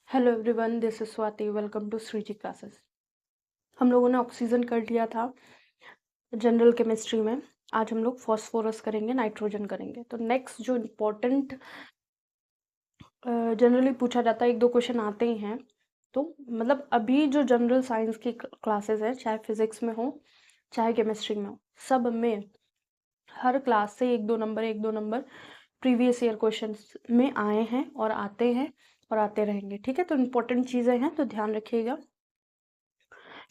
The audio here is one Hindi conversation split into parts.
Hello everyone, this is Swati. Welcome to Shriji classes. हम लोगों ने ऑक्सीजन कर लिया था जनरल केमिस्ट्री में। आज हम लोग फॉस्फोरस करेंगे, नाइट्रोजन करेंगे। तो नेक्स्ट जो इम्पोर्टेंट जनरली पूछा जाता है, एक दो क्वेश्चन आते ही हैं। तो मतलब अभी जो जनरल साइंस की क्लासेस हैं, चाहे फिजिक्स में हो चाहे केमिस्ट्री में हो, सब में हर क्लास से एक दो नंबर प्रीवियस ईयर क्वेश्चन में आए हैं और आते हैं और आते रहेंगे। ठीक है, तो इम्पोर्टेंट चीज़ें हैं, तो ध्यान रखिएगा।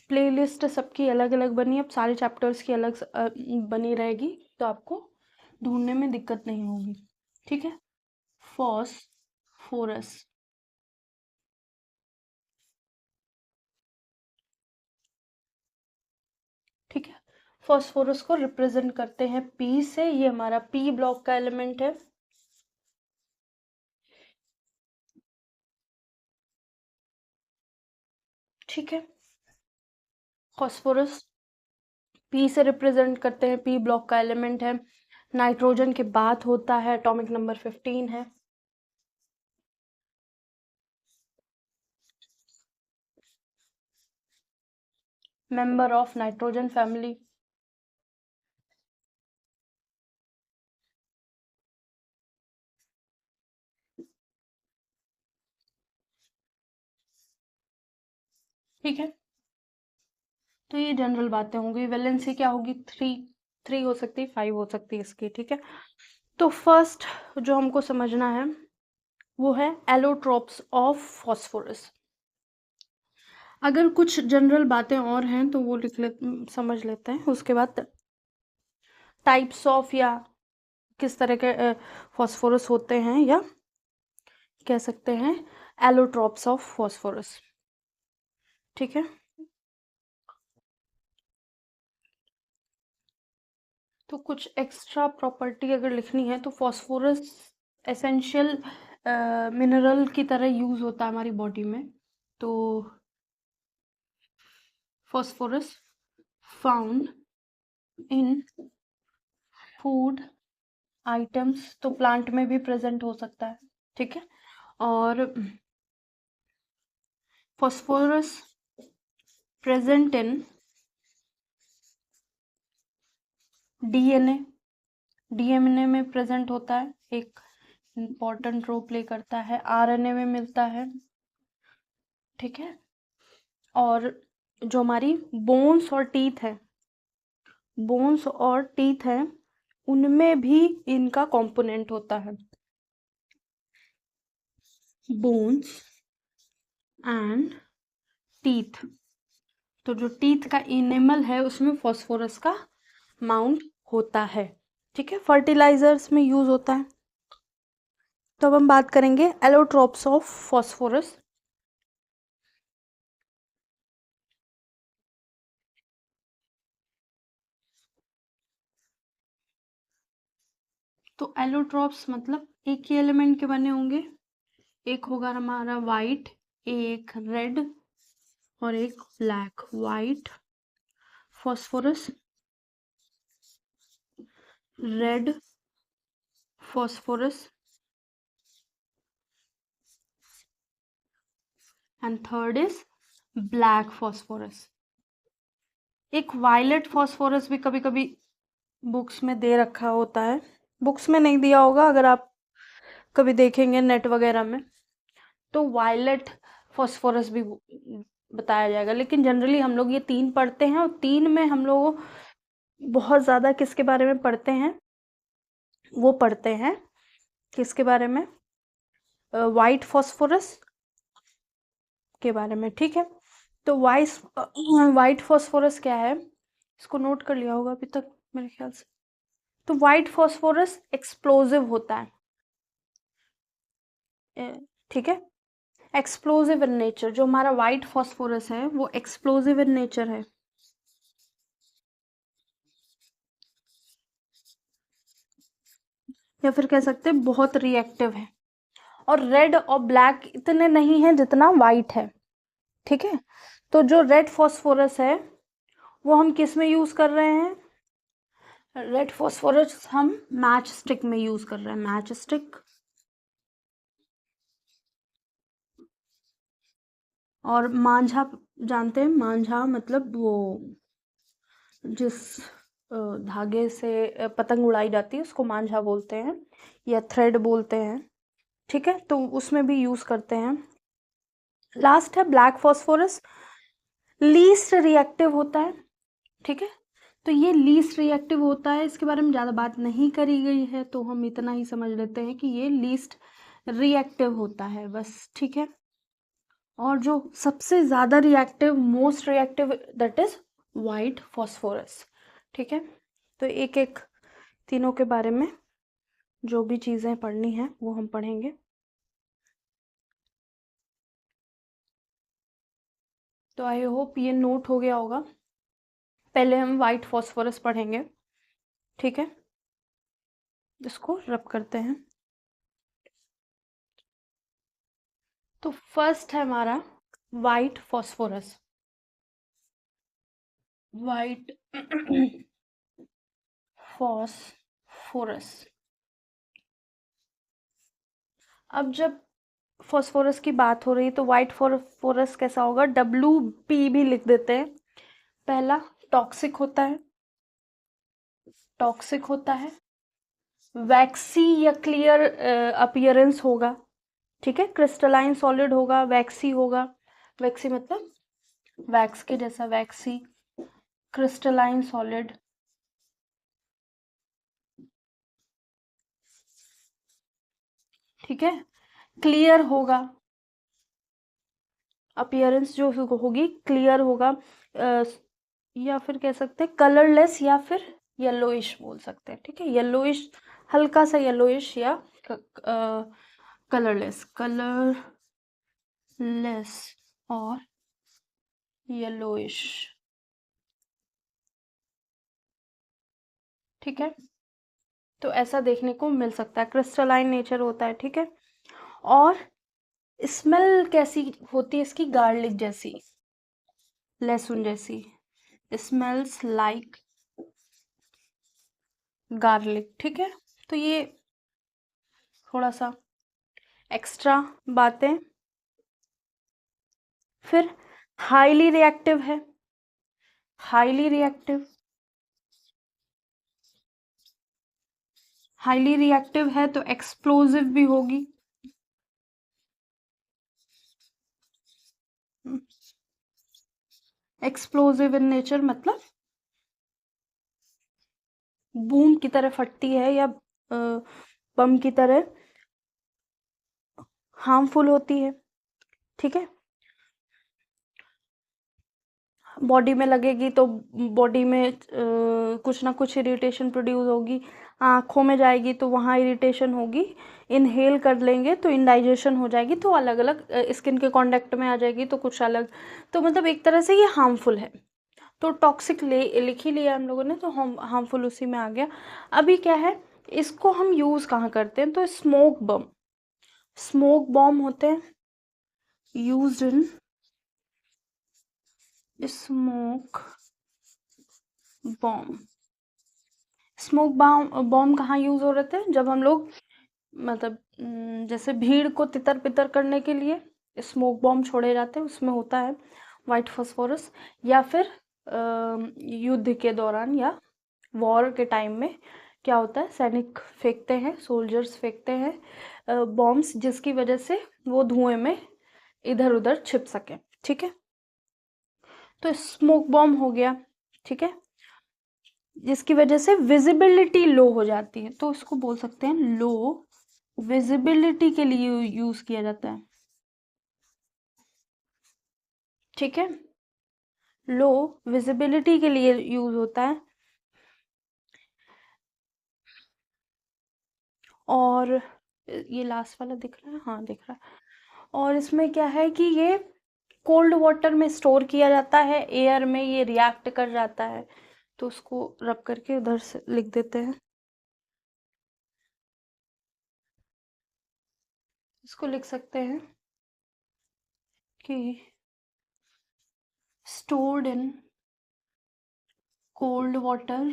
प्लेलिस्ट सबकी अलग अलग बनी, अब सारे चैप्टर्स की अलग बनी रहेगी, तो आपको ढूंढने में दिक्कत नहीं होगी। ठीक है, फॉस्फोरस। ठीक है, फॉस्फोरस को रिप्रेजेंट करते हैं पी से। ये हमारा पी ब्लॉक का एलिमेंट है। ठीक है, फॉस्फोरस पी से रिप्रेजेंट करते हैं, पी ब्लॉक का एलिमेंट है। नाइट्रोजन के बाद होता है, एटॉमिक नंबर 15 है। Member of nitrogen family. ठीक है, तो ये जनरल बातें होंगी। वैलेंसी क्या होगी? 3 हो सकती है, 5 हो सकती है इसकी। ठीक है, तो फर्स्ट जो हमको समझना है वो है एलोट्रोप्स ऑफ फॉस्फोरस। अगर कुछ जनरल बातें और हैं तो वो समझ लेते हैं। उसके बाद टाइप्स ऑफ, या किस तरह के फॉस्फोरस होते हैं, या कह सकते हैं एलोट्रोप्स ऑफ फॉस्फोरस। ठीक है, तो कुछ एक्स्ट्रा प्रॉपर्टी अगर लिखनी है तो फास्फोरस एसेंशियल मिनरल की तरह यूज होता है हमारी बॉडी में। तो phosphorus found in food items, तो प्लांट में भी प्रेजेंट हो सकता है। ठीक है, और phosphorus present in DNA, DNA में प्रेजेंट होता है, एक इम्पॉर्टेंट रोल प्ले करता है। आरएनए में मिलता है। ठीक है, और जो हमारी बोन्स और टीथ है, बोन्स और टीथ है, उनमें भी इनका कंपोनेंट होता है। बोन्स एंड टीथ, तो जो टीथ का इनेमल है उसमें फास्फोरस का माउंट होता है। ठीक है, फर्टिलाइजर्स में यूज होता है। तो अब हम बात करेंगे एलोट्रोप्स ऑफ फास्फोरस। तो एलोट्रोप्स मतलब एक ही एलिमेंट के बने होंगे। एक होगा हमारा वाइट, एक रेड और एक black. White phosphorus, red phosphorus, and third is black phosphorus. एक वायलेट फॉस्फोरस भी कभी कभी बुक्स में दे रखा होता है। बुक्स में नहीं दिया होगा, अगर आप कभी देखेंगे नेट वगैरह में तो वायलेट फॉस्फोरस भी बताया जाएगा। लेकिन जनरली हम लोग ये 3 पढ़ते हैं, और 3 में हम लोग बहुत ज़्यादा किसके बारे में पढ़ते हैं? वो पढ़ते हैं किसके बारे में? वाइट फॉस्फोरस के बारे में। ठीक है, तो वाइट फॉस्फोरस क्या है, इसको नोट कर लिया होगा अभी तक मेरे ख्याल से। तो वाइट फॉस्फोरस एक्सप्लोजिव होता है। ठीक है, एक्सप्लोजिव इन नेचर। जो हमारा वाइट फॉस्फोरस है वो एक्सप्लोजिव इन नेचर है। या फिर कह सकते हैं बहुत रिएक्टिव है। और रेड और ब्लैक इतने नहीं है जितना वाइट है। ठीक है, तो जो रेड फॉस्फोरस है वो हम किस में यूज कर रहे हैं? रेड फॉस्फोरस हम मैच स्टिक में यूज कर रहे हैं। मैच स्टिक, और मांझा जानते हैं, मांझा मतलब वो जिस धागे से पतंग उड़ाई जाती है उसको मांझा बोलते हैं या थ्रेड बोलते हैं। ठीक है, तो उसमें भी यूज करते हैं। लास्ट है ब्लैक फॉस्फोरस, लीस्ट रिएक्टिव होता है। ठीक है, तो ये लीस्ट रिएक्टिव होता है, इसके बारे में ज़्यादा बात नहीं करी गई है, तो हम इतना ही समझ लेते हैं कि ये लीस्ट रिएक्टिव होता है बस। ठीक है, और जो सबसे ज़्यादा reactive, most reactive, that is white phosphorus. ठीक है, तो एक एक तीनों के बारे में जो भी चीज़ें पढ़नी है वो हम पढ़ेंगे। तो आई होप ये नोट हो गया होगा। पहले हम वाइट फॉस्फोरस पढ़ेंगे। ठीक है, इसको रब करते हैं। तो फर्स्ट है हमारा वाइट फॉस्फोरस। White phosphorus. अब जब फॉस्फोरस की बात हो रही तो वाइट फॉस्फोरस कैसा होगा, WP भी लिख देते हैं। पहला टॉक्सिक होता है, टॉक्सिक होता है, वैक्सी या क्लियर अपीयरेंस होगा। ठीक है, क्रिस्टलाइन सॉलिड होगा, वैक्सी होगा। वैक्सी मतलब वैक्स के जैसा, वैक्सी, क्रिस्टलाइन सॉलिड। ठीक है, क्लियर होगा, अपीयरेंस जो होगी क्लियर होगा, या फिर कह सकते हैं कलरलेस या फिर येलोइश बोल सकते हैं। ठीक है, येलोइश, हल्का सा येलोइश या कलरलेस, कलरलेस और येलोइश। ठीक है, तो ऐसा देखने को मिल सकता है, क्रिस्टलाइन नेचर होता है। ठीक है, और स्मेल कैसी होती है इसकी, गार्लिक जैसी, लहसुन जैसी, स्मेल्स लाइक गार्लिक। ठीक है, तो ये थोड़ा सा एक्स्ट्रा बातें। फिर हाईली रिएक्टिव है, हाईली रिएक्टिव, हाईली रिएक्टिव है तो एक्सप्लोजिव भी होगी। एक्सप्लोजिव इन नेचर मतलब बूंद की तरह फटती है या बम की तरह हार्मफुल होती है। ठीक है, बॉडी में लगेगी तो बॉडी में कुछ ना कुछ इरिटेशन प्रोड्यूस होगी, आँखों में जाएगी तो वहाँ इरिटेशन होगी, इनहेल कर लेंगे तो इनडाइजेशन हो जाएगी, तो अलग अलग स्किन के कांटेक्ट में आ जाएगी तो कुछ अलग, तो मतलब एक तरह से ये हार्मफुल है। तो टॉक्सिक लिख ही लिया हम लोगों ने, तो हम हार्मफुल उसी में आ गया। अभी क्या है, इसको हम यूज़ कहाँ करते हैं, तो स्मोक बम, स्मोक बॉम्ब होते हैं, used in smoke bomb. Smoke bomb कहाँ यूज हो रहे थे, जब हम लोग मतलब जैसे भीड़ को तितर बितर करने के लिए स्मोक बॉम्ब छोड़े जाते हैं, उसमें होता है वाइट फास्फोरस। या फिर युद्ध के दौरान या वॉर के टाइम में क्या होता है, सैनिक फेंकते हैं, सोल्जर्स फेंकते हैं बॉम्ब्स, जिसकी वजह से वो धुएं में इधर उधर छिप सके। ठीक है, तो स्मोक बॉम्ब हो गया। ठीक है, जिसकी वजह से विजिबिलिटी लो हो जाती है, तो इसको बोल सकते हैं लो विजिबिलिटी के लिए यूज किया जाता है। ठीक है, लो विजिबिलिटी के लिए यूज होता है। और ये लास्ट वाला दिख रहा है, हाँ दिख रहा है। और इसमें क्या है कि ये कोल्ड वाटर में स्टोर किया जाता है, एयर में ये रिएक्ट कर जाता है, तो उसको रब करके उधर से लिख देते हैं। इसको लिख सकते हैं कि स्टोर्ड इन कोल्ड वाटर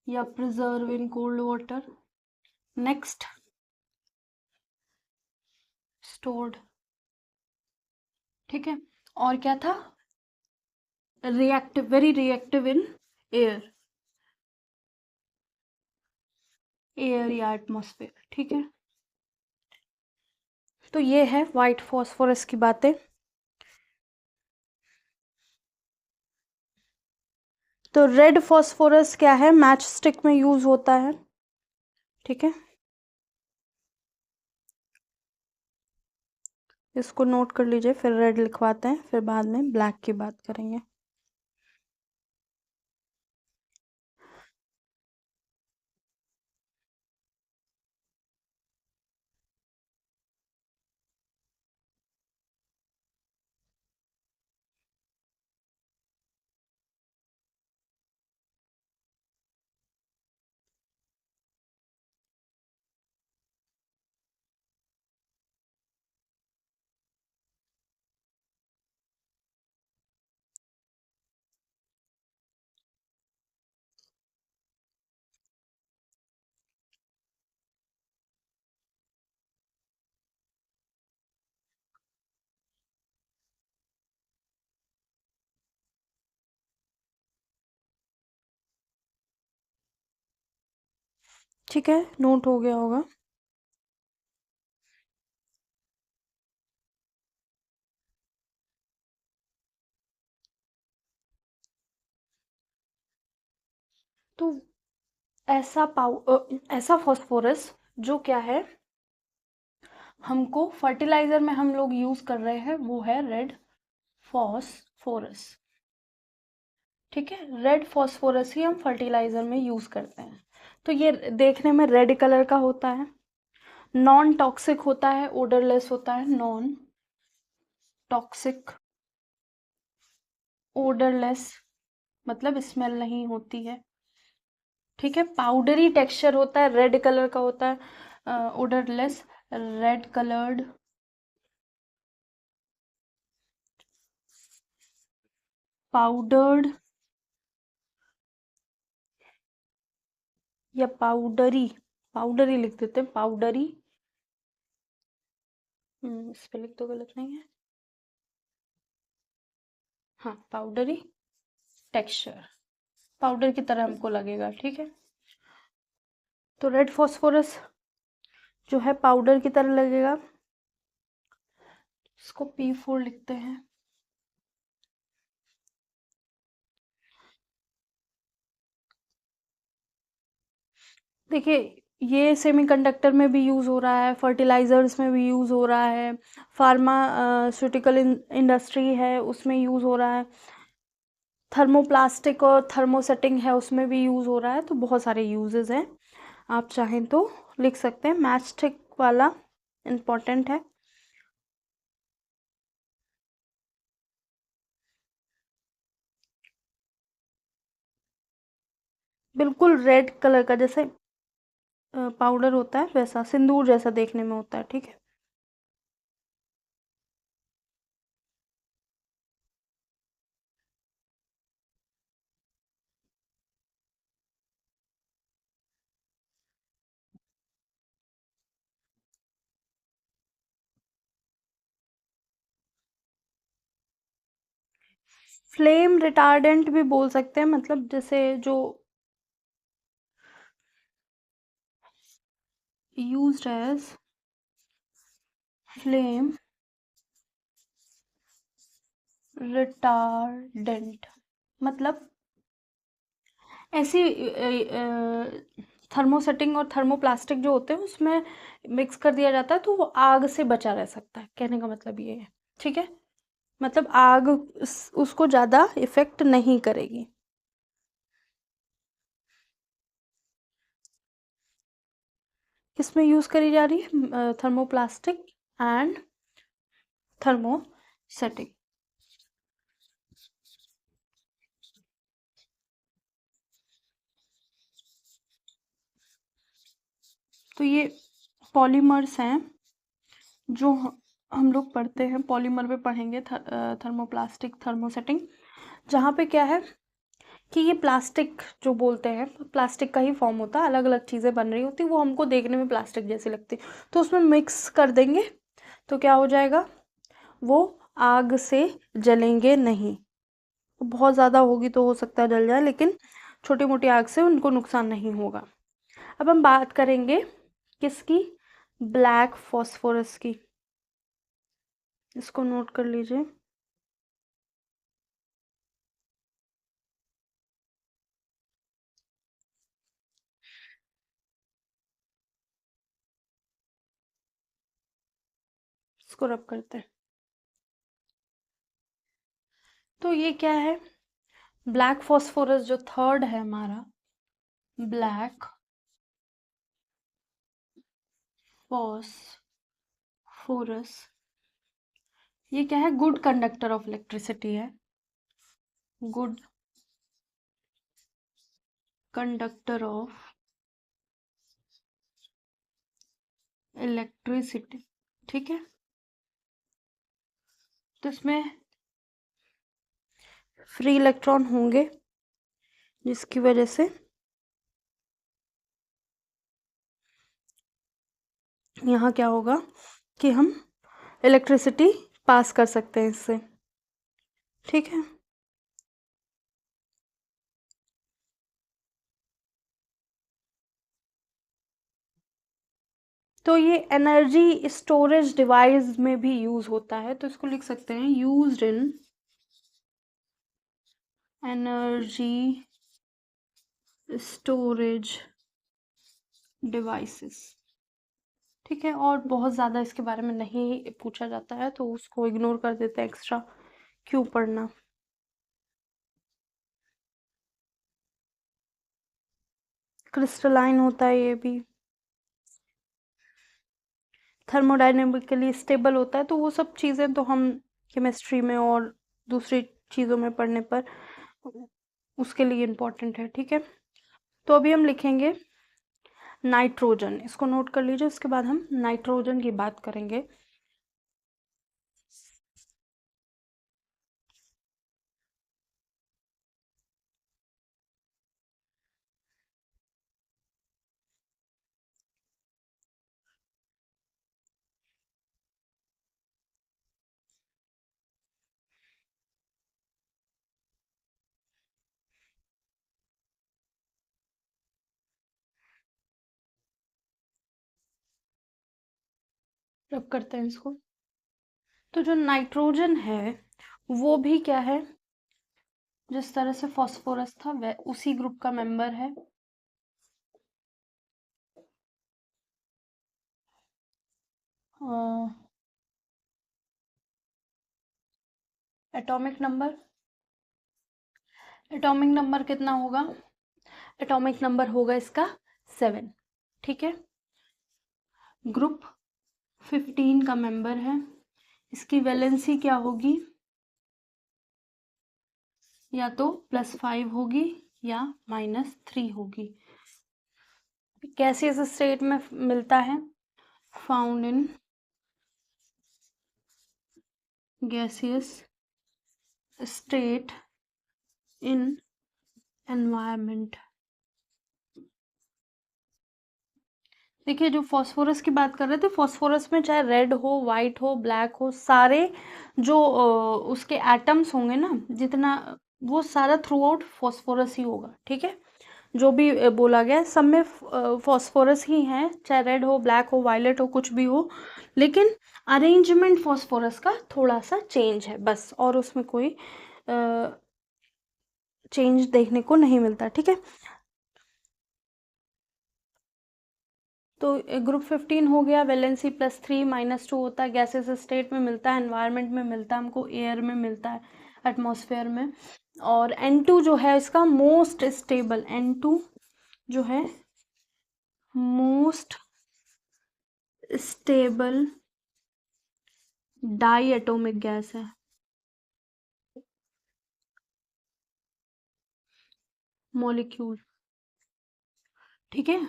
या preserve in cold water. Next, stored. ठीक है। और क्या था, reactive, very reactive in air, air या एटमॉस्फेयर। ठीक है, तो ये है वाइट फॉस्फोरस की बातें। तो रेड फॉस्फोरस क्या है, मैच स्टिक में यूज होता है। ठीक है, इसको नोट कर लीजिए, फिर रेड लिखवाते हैं, फिर बाद में ब्लैक की बात करेंगे। ठीक है, नोट हो गया होगा। तो ऐसा फॉस्फोरस जो क्या है, हमको फर्टिलाइजर में हम लोग यूज कर रहे हैं, वो है रेड फॉस्फोरस। ठीक है, रेड फॉस्फोरस ही हम फर्टिलाइजर में यूज करते हैं। तो ये देखने में रेड कलर का होता है, नॉन टॉक्सिक होता है, ओडरलेस होता है, नॉन टॉक्सिक, ओडरलेस मतलब स्मेल नहीं होती है। ठीक है, पाउडरी टेक्सचर होता है, रेड कलर का होता है, ओडरलेस, रेड कलर्ड, पाउडर्ड या पाउडरी, पाउडरी लिख देते हैं, पाउडरी। स्पेलिंग तो गलत नहीं है, हाँ, पाउडरी टेक्सचर, पाउडर की तरह हमको लगेगा। ठीक है, तो रेड फॉस्फोरस जो है पाउडर की तरह लगेगा, इसको P4 लिखते हैं। देखिए, ये सेमीकंडक्टर में भी यूज़ हो रहा है, फर्टिलाइजर्स में भी यूज़ हो रहा है, फार्मास्यूटिकल इंडस्ट्री है उसमें यूज़ हो रहा है, थर्मोप्लास्टिक और थर्मोसेटिंग है उसमें भी यूज़ हो रहा है। तो बहुत सारे यूजेस हैं, आप चाहें तो लिख सकते हैं। मैच स्टिक वाला इम्पोर्टेंट है। बिल्कुल रेड कलर का, जैसे पाउडर होता है वैसा, सिंदूर जैसा देखने में होता है। ठीक है, फ्लेम रिटार्डेंट भी बोल सकते हैं, मतलब जैसे जो यूज्ड एज फ्लेम रिटार्डेंट, मतलब ऐसी थर्मोसेटिंग और थर्मोप्लास्टिक जो होते हैं उसमें मिक्स कर दिया जाता है, तो वो आग से बचा रह सकता है, कहने का मतलब ये है। ठीक है, मतलब आग उसको ज़्यादा इफेक्ट नहीं करेगी। किसमें यूज़ करी जा रही है, थर्मोप्लास्टिक एंड थर्मोसेटिक। तो ये पॉलीमर्स हैं जो हम लोग पढ़ते हैं, पॉलीमर पे पढ़ेंगे, थर्मोप्लास्टिक, थर्मोसेटिंग, जहाँ पे क्या है कि ये प्लास्टिक जो बोलते हैं, प्लास्टिक का ही फॉर्म होता है, अलग अलग चीज़ें बन रही होती, वो हमको देखने में प्लास्टिक जैसी लगती, तो उसमें मिक्स कर देंगे तो क्या हो जाएगा, वो आग से जलेंगे नहीं। बहुत ज़्यादा होगी तो हो सकता है जल जाए, लेकिन छोटी मोटी आग से उनको नुकसान नहीं होगा। अब हम बात करेंगे किसकी, ब्लैक फॉस्फोरस की। इसको नोट कर लीजिए। इसको रब करते हैं। तो ये क्या है, ब्लैक फॉस्फोरस जो थर्ड है हमारा, ब्लैक फॉस्फोरस, ये क्या है, गुड कंडक्टर ऑफ इलेक्ट्रिसिटी है, गुड कंडक्टर ऑफ इलेक्ट्रिसिटी। ठीक है, तो इसमें फ्री इलेक्ट्रॉन होंगे, जिसकी वजह से यहाँ क्या होगा कि हम इलेक्ट्रिसिटी पास कर सकते हैं इससे। ठीक है, तो ये एनर्जी स्टोरेज डिवाइस में भी यूज होता है, तो इसको लिख सकते हैं used in energy storage devices. ठीक है, और बहुत ज़्यादा इसके बारे में नहीं पूछा जाता है, तो उसको इग्नोर कर देते हैं, एक्स्ट्रा क्यों पढ़ना। क्रिस्टलाइन होता है ये भी, थर्मोडायनेमिकली स्टेबल होता है, तो वो सब चीज़ें तो हम केमिस्ट्री में और दूसरी चीज़ों में पढ़ने पर उसके लिए इम्पोर्टेंट है। ठीक है, तो अभी हम लिखेंगे नाइट्रोजन, इसको नोट कर लीजिए, उसके बाद हम नाइट्रोजन की बात करेंगे। रब करते हैं इसको। तो जो नाइट्रोजन है वो भी क्या है, जिस तरह से फास्फोरस था वह उसी ग्रुप का मेंबर है। एटॉमिक नंबर, एटॉमिक नंबर कितना होगा, एटॉमिक नंबर होगा इसका 7। ठीक है, ग्रुप 15 का मेंबर है, इसकी वैलेंसी क्या होगी, या तो +5 होगी या -3 होगी। गैसियस स्टेट में मिलता है, found in gaseous state in environment. देखिए, जो फास्फोरस की बात कर रहे थे, फास्फोरस में चाहे रेड हो, वाइट हो, ब्लैक हो, सारे जो उसके एटम्स होंगे ना, जितना वो सारा थ्रू आउट फास्फोरस ही होगा। ठीक है, जो भी बोला गया है, सब में फास्फोरस ही है, चाहे रेड हो, ब्लैक हो, वायलेट हो, कुछ भी हो, लेकिन अरेंजमेंट फास्फोरस का थोड़ा सा चेंज है बस, और उसमें कोई चेंज देखने को नहीं मिलता। ठीक है, तो ग्रुप 15 हो गया, वैलेंसी +3 -2 होता है, गैसेस स्टेट में मिलता है, एनवायरनमेंट में मिलता है, हमको एयर में मिलता है, एटमॉस्फेयर में। और N2 जो है इसका मोस्ट स्टेबल, N2 जो है most stable diatomic gas है। मॉलिक्यूल, ठीक है,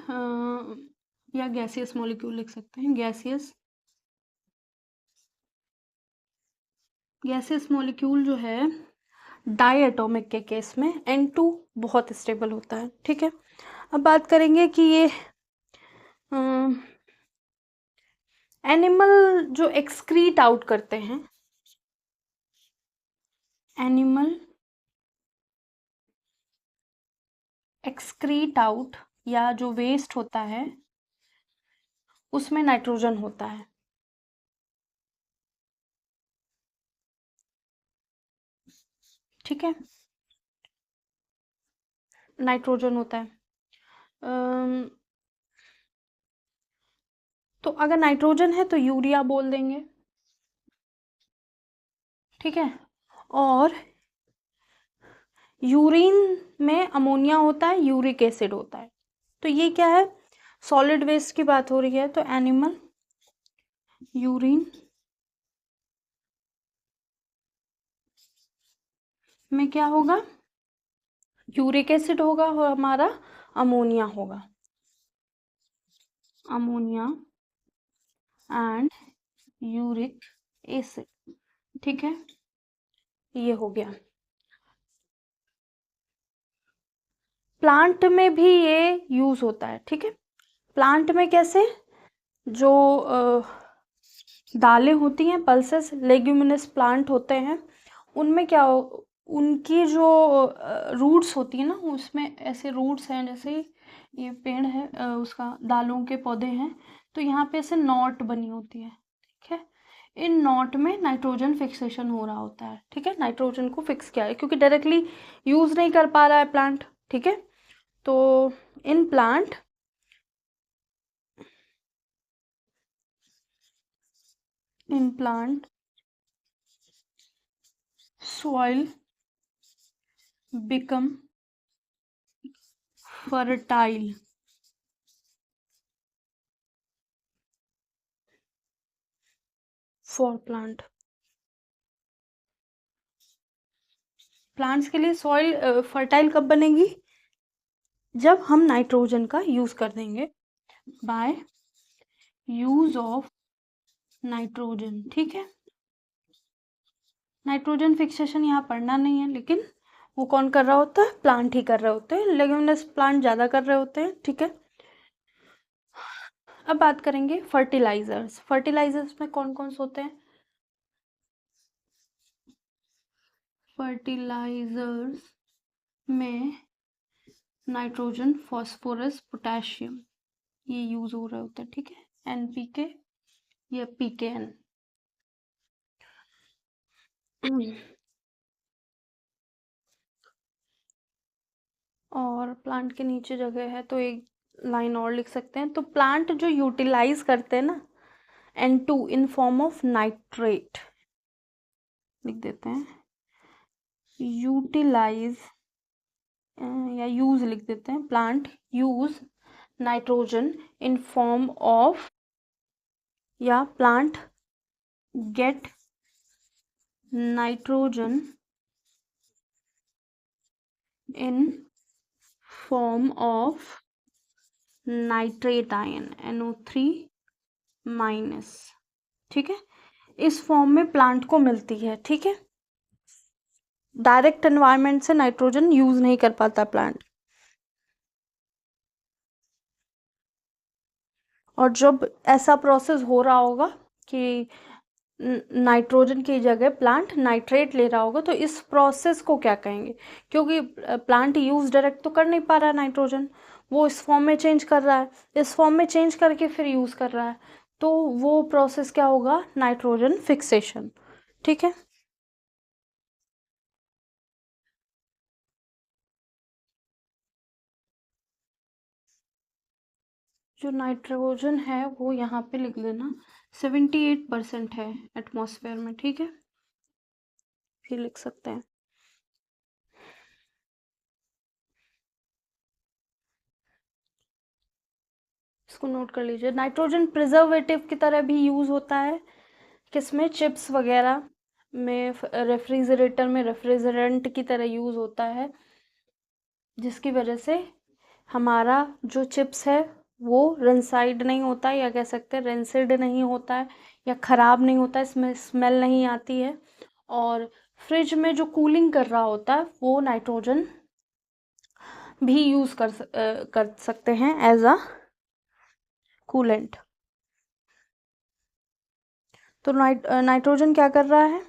या गैसियस मॉलिक्यूल लिख सकते हैं, गैसियस, गैसियस मॉलिक्यूल जो है डाई एटॉमिक के केस में N2 बहुत स्टेबल होता है। ठीक है, अब बात करेंगे कि ये एनिमल जो एक्सक्रीट आउट करते हैं, एनिमल एक्सक्रीट आउट, या जो वेस्ट होता है उसमें नाइट्रोजन होता है। ठीक है, नाइट्रोजन होता है। अम, तो अगर नाइट्रोजन है तो यूरिया बोल देंगे। ठीक है, और यूरिन में अमोनिया होता है, यूरिक एसिड होता है। तो ये क्या है, सॉलिड वेस्ट की बात हो रही है, तो एनिमल यूरिन में क्या होगा, यूरिक एसिड होगा और हमारा अमोनिया होगा, अमोनिया एंड यूरिक एसिड। ठीक है, ये हो गया। प्लांट में भी ये यूज होता है। ठीक है, प्लांट में कैसे, जो दालें होती हैं, पल्सेस, लेग्यूमिनस प्लांट होते हैं, उनमें क्या उनकी जो रूट्स होती है ना, उसमें ऐसे रूट्स हैं, जैसे ये पेड़ है, उसका दालों के पौधे हैं, तो यहाँ पे ऐसे नॉट बनी होती है। ठीक है, इन नॉट में नाइट्रोजन फिक्सेशन हो रहा होता है। ठीक है, नाइट्रोजन को फिक्स किया है, क्योंकि डायरेक्टली यूज नहीं कर पा रहा है प्लांट। ठीक है, तो in plant soil become fertile for plant। Plants के लिए सॉइल फर्टाइल कब बनेगी, जब हम नाइट्रोजन का यूज कर देंगे, बाय यूज ऑफ नाइट्रोजन। ठीक है, नाइट्रोजन फिक्सेशन यहाँ पढ़ना नहीं है, लेकिन वो कौन कर रहा होता है, प्लांट ही कर रहे होते हैं, लेग्यूमिनस प्लांट ज़्यादा कर रहे होते हैं। ठीक है, अब बात करेंगे फर्टिलाइजर्स। फर्टिलाइजर्स में कौन कौन से होते हैं, फर्टिलाइजर्स में नाइट्रोजन, फॉस्फोरस, पोटेशियम, ये यूज हो रहे होते हैं। ठीक है, एनपीके या पीकेएन। और प्लांट के नीचे जगह है तो एक लाइन और लिख सकते हैं। तो प्लांट जो यूटिलाइज करते हैं ना, N2 in form of nitrate लिख देते हैं, यूटिलाइज या यूज लिख देते हैं, plant use nitrogen in form of, या plant get nitrogen in form of nitrate ion NO3 minus. ठीक है, इस फॉर्म में प्लांट को मिलती है। ठीक है, डायरेक्ट एनवायरनमेंट से नाइट्रोजन यूज नहीं कर पाता प्लांट। और जब ऐसा प्रोसेस हो रहा होगा कि नाइट्रोजन की जगह प्लांट नाइट्रेट ले रहा होगा, तो इस प्रोसेस को क्या कहेंगे, क्योंकि प्लांट यूज डायरेक्ट तो कर नहीं पा रहा है नाइट्रोजन, वो इस फॉर्म में चेंज कर रहा है, इस फॉर्म में चेंज करके फिर यूज कर रहा है, तो वो प्रोसेस क्या होगा, नाइट्रोजन फिक्सेशन। ठीक है, जो नाइट्रोजन है वो यहाँ पे लिख देना 78% है एटमॉस्फेयर में। ठीक है, फिर लिख सकते हैं, इसको नोट कर लीजिए। नाइट्रोजन प्रिजर्वेटिव की तरह भी यूज होता है, किसमें, चिप्स वगैरह में, रेफ्रिजरेटर में रेफ्रिजरेंट की तरह यूज होता है, जिसकी वजह से हमारा जो चिप्स है वो रेंसाइड नहीं होता है, या कह सकते हैं रेंसिड नहीं होता है, या ख़राब नहीं होता है, इसमें स्मेल नहीं आती है। और फ्रिज में जो कूलिंग कर रहा होता है वो नाइट्रोजन भी यूज़ कर सकते हैं एज अ कूलेंट। तो नाइट्रोजन क्या कर रहा है,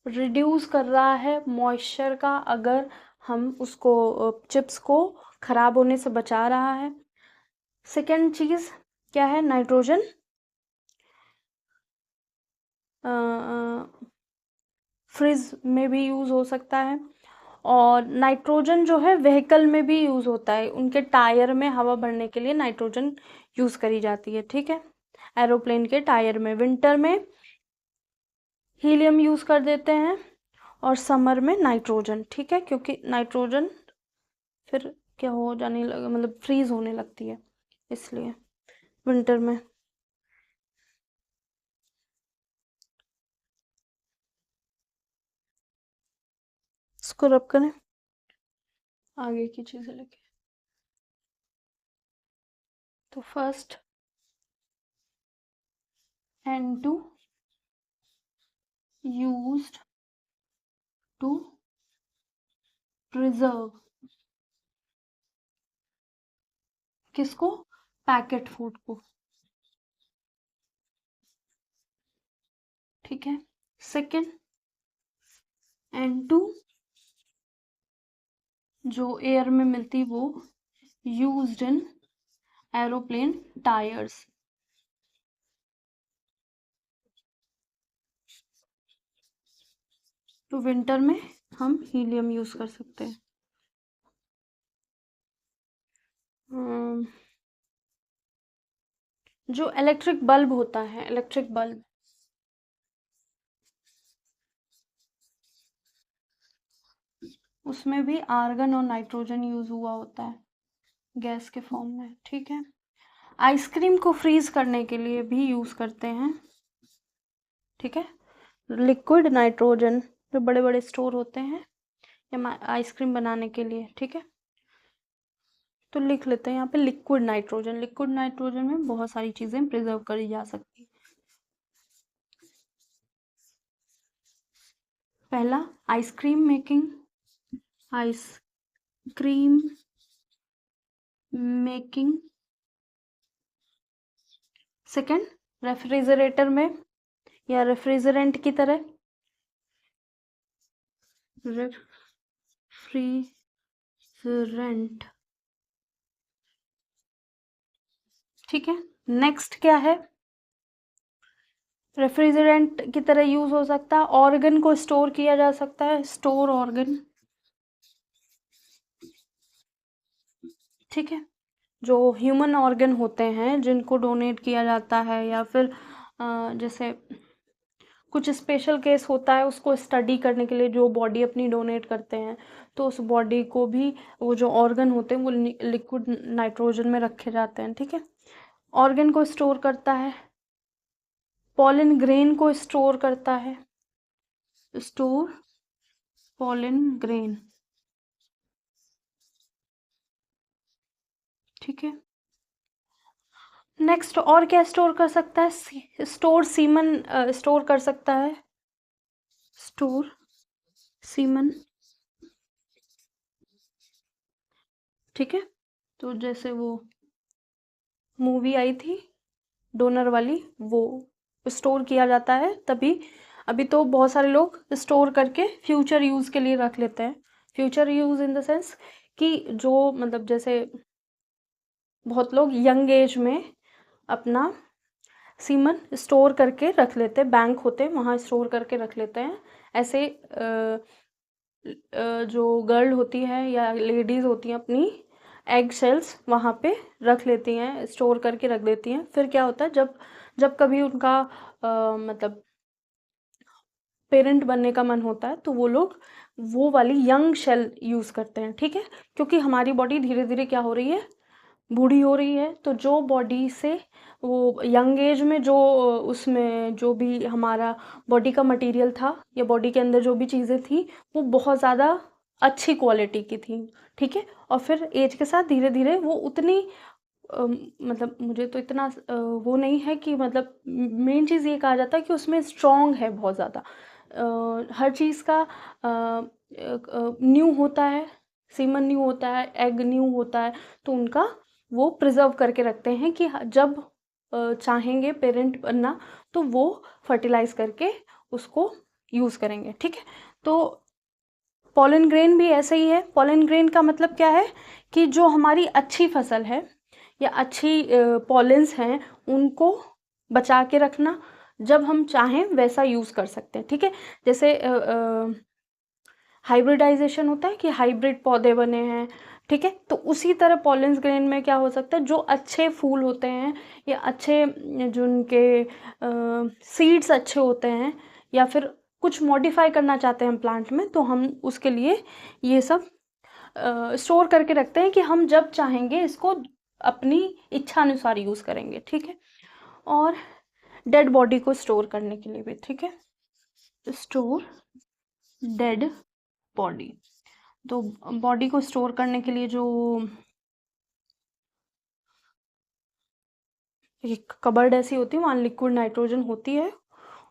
रिड्यूस कर रहा है मॉइस्चर का, अगर हम उसको चिप्स को खराब होने से बचा रहा है। सेकेंड चीज़ क्या है, नाइट्रोजन फ्रिज में भी यूज़ हो सकता है। और नाइट्रोजन जो है व्हीकल में भी यूज़ होता है, उनके टायर में हवा भरने के लिए नाइट्रोजन यूज़ करी जाती है, ठीक है। एरोप्लेन के टायर में विंटर में हीलियम यूज़ कर देते हैं, और समर में नाइट्रोजन, ठीक है, क्योंकि नाइट्रोजन फिर क्या हो जाने लगा, मतलब फ्रीज होने लगती है, इसलिए विंटर में। इसको रब करें आगे की चीज़ें लेके। तो first N2 used to preserve, किसको, पैकेट फूड को, ठीक है। सेकेंड N2 जो एयर में मिलती वो यूज्ड इन एरोप्लेन टायर्स, तो विंटर में हम हीलियम यूज कर सकते हैं। जो इलेक्ट्रिक बल्ब होता है, इलेक्ट्रिक बल्ब, उसमें भी आर्गन और नाइट्रोजन यूज हुआ होता है गैस के फॉर्म में, ठीक है। आइसक्रीम को फ्रीज करने के लिए भी यूज करते हैं, ठीक है। लिक्विड नाइट्रोजन जो बड़े बड़े स्टोर होते हैं या आइसक्रीम बनाने के लिए, ठीक है। तो लिख लेते हैं यहाँ पे लिक्विड नाइट्रोजन। लिक्विड नाइट्रोजन में बहुत सारी चीजें प्रिजर्व करी जा सकती है। पहला ice cream making, ice cream making. Second refrigerator में या रेफ्रिजरेंट की तरह, रेफ्रिजरेंट, ठीक है। नेक्स्ट क्या है, रेफ्रिजरेंट की तरह यूज हो सकता है, ऑर्गन को स्टोर किया जा सकता है, स्टोर ऑर्गन, ठीक है। जो ह्यूमन ऑर्गन होते हैं जिनको डोनेट किया जाता है, या फिर जैसे कुछ स्पेशल केस होता है उसको स्टडी करने के लिए जो बॉडी अपनी डोनेट करते हैं, तो उस बॉडी को भी वो जो ऑर्गन होते हैं वो लिक्विड नाइट्रोजन में रखे जाते हैं, ठीक है। ऑर्गन को स्टोर करता है, पॉलन ग्रेन को स्टोर करता है, स्टोर पॉलन ग्रेन, ठीक है। नेक्स्ट और क्या स्टोर कर सकता है, स्टोर सीमन स्टोर कर सकता है, स्टोर सीमन, ठीक है। तो जैसे वो मूवी आई थी डोनर वाली, वो स्टोर किया जाता है तभी। अभी तो बहुत सारे लोग स्टोर करके फ्यूचर यूज़ के लिए रख लेते हैं। Future use in the sense कि जो मतलब जैसे बहुत लोग यंग एज में अपना सीमन स्टोर करके रख लेते हैं, बैंक होते हैं वहाँ स्टोर करके रख लेते हैं। ऐसे जो गर्ल होती है या लेडीज़ होती हैं अपनी एग सेल्स वहाँ पे रख लेती हैं, स्टोर करके रख देती हैं। फिर क्या होता है, जब जब कभी उनका मतलब पेरेंट बनने का मन होता है तो वो लोग वो वाली यंग शेल यूज़ करते हैं, ठीक है। क्योंकि हमारी बॉडी धीरे धीरे क्या हो रही है, बूढ़ी हो रही है, तो जो बॉडी से वो यंग एज में जो उसमें जो भी हमारा बॉडी का मटेरियल था या बॉडी के अंदर जो भी चीज़ें थी वो बहुत ज़्यादा अच्छी क्वालिटी की थी, ठीक है। और फिर एज के साथ धीरे धीरे वो उतनी मतलब मुझे तो इतना वो नहीं है कि मतलब मेन चीज़ ये कहा जाता है कि उसमें स्ट्रॉन्ग है बहुत ज़्यादा, हर चीज़ का न्यू होता है, सीमन न्यू होता है, एग न्यू होता है, तो उनका वो प्रिजर्व करके रखते हैं कि जब चाहेंगे पेरेंट बनना तो वो फर्टिलाइज करके उसको यूज़ करेंगे, ठीक है। तो पॉलन ग्रेन भी ऐसे ही है। पॉलन ग्रेन का मतलब क्या है कि जो हमारी अच्छी फसल है या अच्छी पॉलेंस हैं उनको बचा के रखना, जब हम चाहें वैसा यूज़ कर सकते हैं, ठीक है। जैसे हाइब्रिडाइजेशन होता है कि हाइब्रिड पौधे बने हैं, ठीक है। तो उसी तरह पॉलेंस ग्रेन में क्या हो सकता है, जो अच्छे फूल होते हैं या अच्छे जो उनके सीड्स अच्छे होते हैं या फिर कुछ मॉडिफाई करना चाहते हैं हम प्लांट में, तो हम उसके लिए ये सब स्टोर करके रखते हैं कि हम जब चाहेंगे इसको अपनी इच्छा अनुसार यूज़ करेंगे, ठीक है। और डेड बॉडी को स्टोर करने के लिए भी, ठीक है, स्टोर डेड बॉडी। तो बॉडी को स्टोर करने के लिए जो एक कबर्ड ऐसी होती है, वहाँ लिक्विड नाइट्रोजन होती है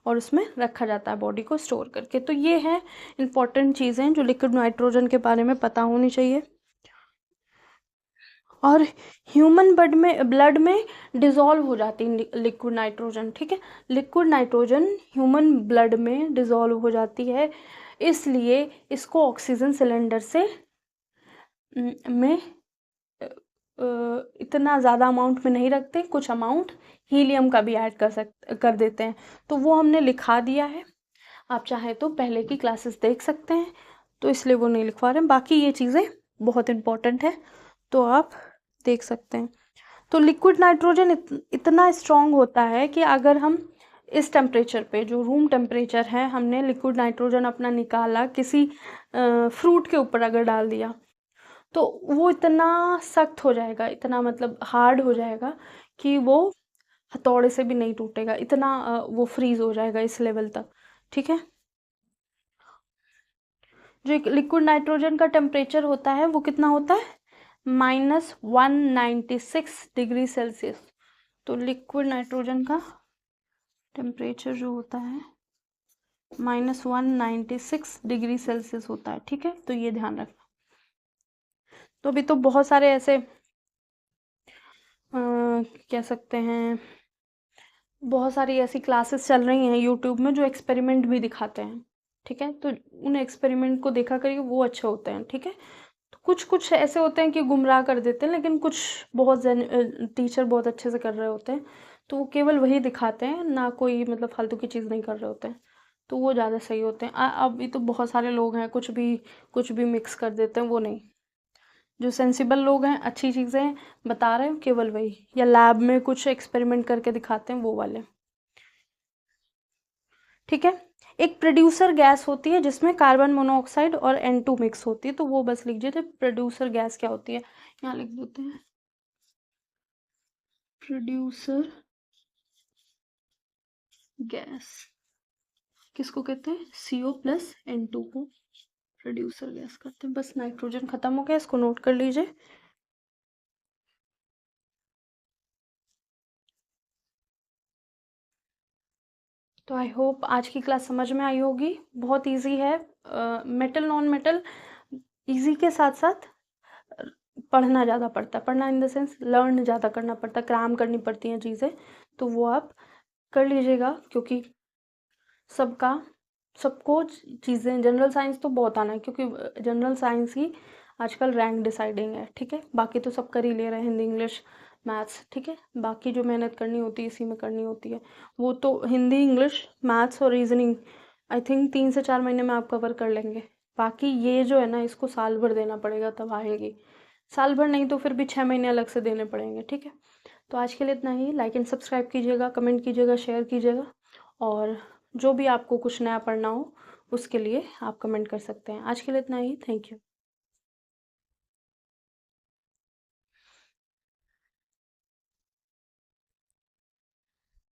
और उसमें रखा जाता है बॉडी को स्टोर करके। तो ये है इम्पॉर्टेंट चीज़ें जो लिक्विड नाइट्रोजन के बारे में पता होनी चाहिए। और ह्यूमन ब्लड में डिज़ोल्व हो जाती है लिक्विड नाइट्रोजन, ठीक है। लिक्विड नाइट्रोजन ह्यूमन ब्लड में डिज़ोल्व हो जाती है, इसलिए इसको ऑक्सीजन सिलेंडर से में इतना ज़्यादा अमाउंट में नहीं रखते, कुछ अमाउंट हीलियम का भी ऐड कर देते हैं। तो वो हमने लिखा दिया है, आप चाहे तो पहले की क्लासेस देख सकते हैं, तो इसलिए वो नहीं लिखवा रहे हैं। बाकी ये चीज़ें बहुत इम्पोर्टेंट है, तो आप देख सकते हैं। तो लिक्विड नाइट्रोजन इतना स्ट्रॉन्ग होता है कि अगर हम इस टेम्परेचर पे, जो रूम टेम्परेचर है, हमने लिक्विड नाइट्रोजन अपना निकाला, किसी फ्रूट के ऊपर अगर डाल दिया, तो वो इतना सख्त हो जाएगा, इतना मतलब हार्ड हो जाएगा कि वो हथौड़े से भी नहीं टूटेगा, इतना वो फ्रीज हो जाएगा इस लेवल तक, ठीक है। जो एक लिक्विड नाइट्रोजन का टेम्परेचर होता है वो कितना होता है, -196 डिग्री सेल्सियस। तो लिक्विड नाइट्रोजन का टेम्परेचर जो होता है -196 डिग्री सेल्सियस होता है, ठीक है। तो ये ध्यान रखना। तो अभी तो बहुत सारे ऐसे कह सकते हैं, बहुत सारी ऐसी क्लासेस चल रही हैं यूट्यूब में जो एक्सपेरिमेंट भी दिखाते हैं, ठीक है। तो उन एक्सपेरिमेंट को देखा करिए, वो अच्छे होते हैं, ठीक है। तो कुछ कुछ ऐसे होते हैं कि गुमराह कर देते हैं, लेकिन कुछ बहुत टीचर बहुत अच्छे से कर रहे होते हैं, तो वो केवल वही दिखाते हैं, ना कोई मतलब फालतू की चीज़ नहीं कर रहे होते हैं, तो वो ज़्यादा सही होते हैं। अभी तो बहुत सारे लोग हैं कुछ भी मिक्स कर देते हैं, वो नहीं। जो सेंसिबल लोग हैं, अच्छी चीज़ें बता रहे हैं, केवल वही, या लैब में कुछ एक्सपेरिमेंट करके दिखाते हैं, वो वाले, ठीक है। एक प्रोड्यूसर गैस होती है जिसमें कार्बन मोनोऑक्साइड और N2 मिक्स होती है, तो वो बस लिख दीजिए। प्रोड्यूसर गैस क्या होती है, यहाँ लिख देते हैं, प्रोड्यूसर गैस किसको कहते हैं, CO+N2 को प्रोड्यूसर गैस कहते हैं। बस नाइट्रोजन खत्म हो गया, इसको नोट कर लीजिए। तो आई होप आज की क्लास समझ में आई होगी। बहुत इजी है, मेटल नॉन मेटल इजी के साथ साथ पढ़ना ज़्यादा पड़ता है, पढ़ना इन द सेंस लर्न ज़्यादा करना पड़ता है, क्राम करनी पड़ती हैं चीज़ें, तो वो आप कर लीजिएगा, क्योंकि सबको चीज़ें, जनरल साइंस तो बहुत आना है, क्योंकि जनरल साइंस ही आजकल रैंक डिसाइडिंग है, ठीक है। बाकी तो सब कर ही ले रहे हैं, हिंदी इंग्लिश मैथ्स, ठीक है। बाकी जो मेहनत करनी होती है इसी में करनी होती है, वो तो हिंदी इंग्लिश मैथ्स और रीजनिंग आई थिंक 3 से 4 महीने में आप कवर कर लेंगे। बाकी ये जो है ना, इसको साल भर देना पड़ेगा तब आएगी, साल भर नहीं तो फिर भी 6 महीने अलग से देने पड़ेंगे, ठीक है। तो आज के लिए इतना ही। लाइक एंड सब्सक्राइब कीजिएगा, कमेंट कीजिएगा, शेयर कीजिएगा, और जो भी आपको कुछ नया पढ़ना हो उसके लिए आप कमेंट कर सकते हैं। आज के लिए इतना ही। Thank you.